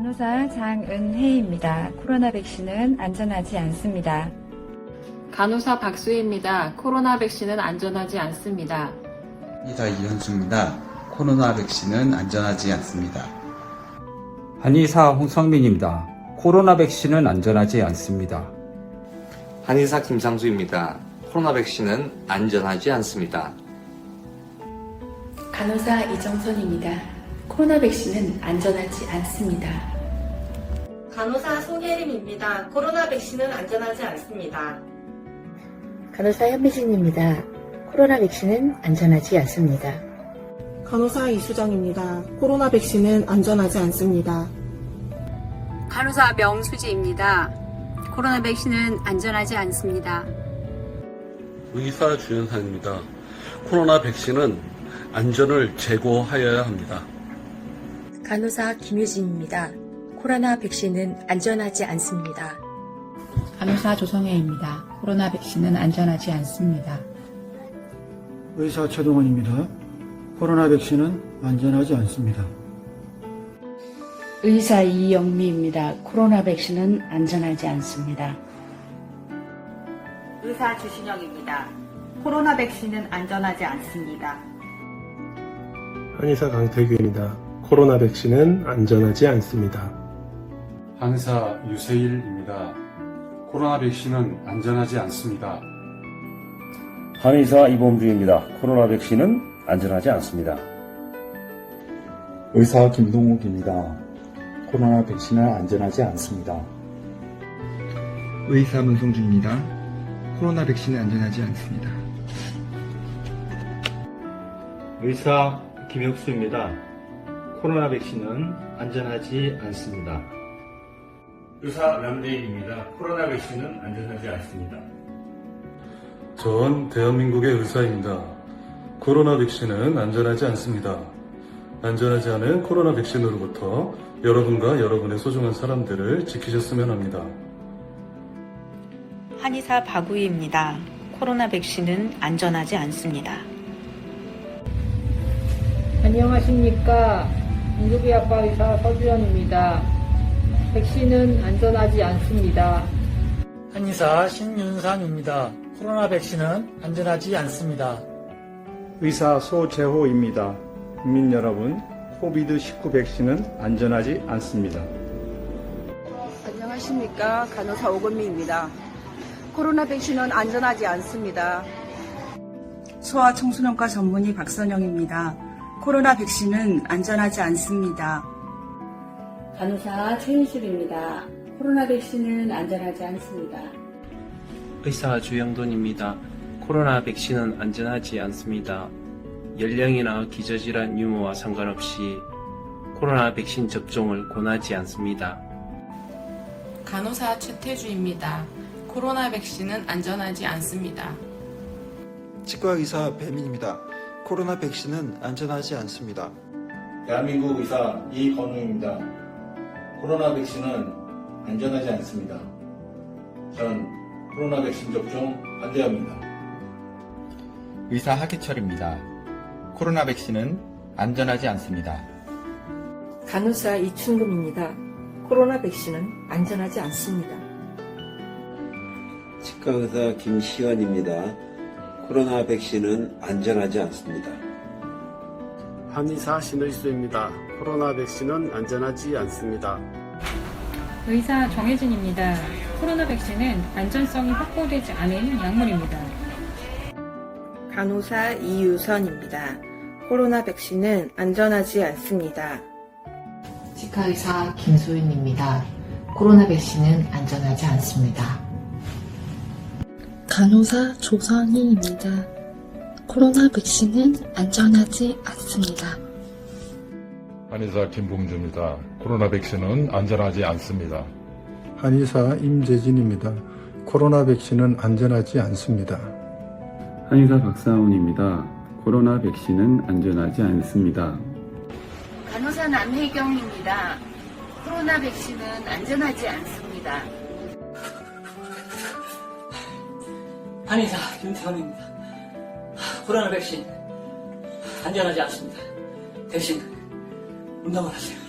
간호사 장은혜입니다. 코로나 백신은 안전하지 않습니다. 간호사 박수희입니다. 코로나 백신은 안전하지 않습니다. 한의사 이현수입니다. 코로나 백신은 안전하지 않습니다. 한의사 홍성민입니다. 코로나 백신은 안전하지 않습니다. 한의사 김상수입니다. 코로나 백신은 안전하지 않습니다. 간호사 이정선입니다. 코로나 백신은 안전하지 않습니다. 간호사 송혜림입니다. 코로나 백신은 안전하지 않습니다. 간호사 현미진입니다. 코로나 백신은 안전하지 않습니다. 간호사 이수정입니다. 코로나 백신은 안전하지 않습니다. 간호사 명수지입니다. 코로나 백신은 안전하지 않습니다. 의사 주연상입니다. 코로나 백신은 안전을 제고하여야 합니다. 간호사 김유진입니다. 코로나 백신은 안전하지 않습니다. 간호사 조성혜입니다. 코로나 백신은 안전하지 않습니다. 의사 최동원입니다. 코로나 백신은 안전하지 않습니다. 의사 이영미입니다. 코로나 백신은 안전하지 않습니다. 의사 주신영입니다. 코로나 백신은 안전하지 않습니다. 한의사 강태규입니다. 코로나 백신은 안전하지 않습니다. 한의사 유세일입니다. 코로나 백신은 안전하지 않습니다. 한의사 이범주입니다. 코로나 백신은 안전하지 않습니다. 의사 김동욱입니다. 코로나 백신은 안전하지 않습니다. 의사 문성준입니다. 코로나 백신은 안전하지 않습니다. 의사 김혁수입니다. 코로나 백신은 안전하지 않습니다. 의사 남대인입니다. 코로나 백신은 안전하지 않습니다. 전 대한민국의 의사입니다. 코로나 백신은 안전하지 않습니다. 안전하지 않은 코로나 백신으로부터 여러분과 여러분의 소중한 사람들을 지키셨으면 합니다. 한의사 박우희입니다. 코로나 백신은 안전하지 않습니다. 안녕하십니까. 인구비학과 의사 서주연입니다. 백신은 안전하지 않습니다. 한의사 신윤상입니다. 코로나 백신은 안전하지 않습니다. 의사 소재호입니다. 국민 여러분, 코비드19 백신은 안전하지 않습니다. 안녕하십니까. 간호사 오건미입니다. 코로나 백신은 안전하지 않습니다. 소아청소년과 전문의 박선영입니다. 코로나 백신은 안전하지 않습니다. 간호사 최윤실입니다. 코로나 백신은 안전하지 않습니다. 의사 주영돈입니다. 코로나 백신은 안전하지 않습니다. 연령이나 기저질환 유무와 상관없이 코로나 백신 접종을 권하지 않습니다. 간호사 최태주입니다. 코로나 백신은 안전하지 않습니다. 치과의사 배민입니다. 코로나 백신은 안전하지 않습니다. 대한민국 의사 이건우입니다. 코로나 백신은 안전하지 않습니다. 전 코로나 백신 접종 반대합니다. 의사 하기철입니다. 코로나 백신은 안전하지 않습니다. 간호사 이춘금입니다. 코로나 백신은 안전하지 않습니다. 치과의사 김시연입니다. 코로나 백신은 안전하지 않습니다. 한의사 신의수입니다. 코로나 백신은 안전하지 않습니다. 의사 정혜진입니다. 코로나 백신은 안전성이 확보되지 않은 약물입니다. 간호사 이유선입니다. 코로나 백신은 안전하지 않습니다. 치과의사 김소윤입니다. 코로나 백신은 안전하지 않습니다. 간호사 조선희입니다. 코로나 백신은 안전하지 않습니다. 한의사 김봉주입니다. 코로나 백신은 안전하지 않습니다. 한의사 임재진입니다. 코로나 백신은 안전하지 않습니다. 한의사 박사훈입니다. 코로나 백신은 안전하지 않습니다. 간호사 남혜경입니다. 코로나 백신은 안전하지 않습니다. 한의사 김태훈입니다. 코로나 백신 안전하지 않습니다. 대신 운동을 하세요.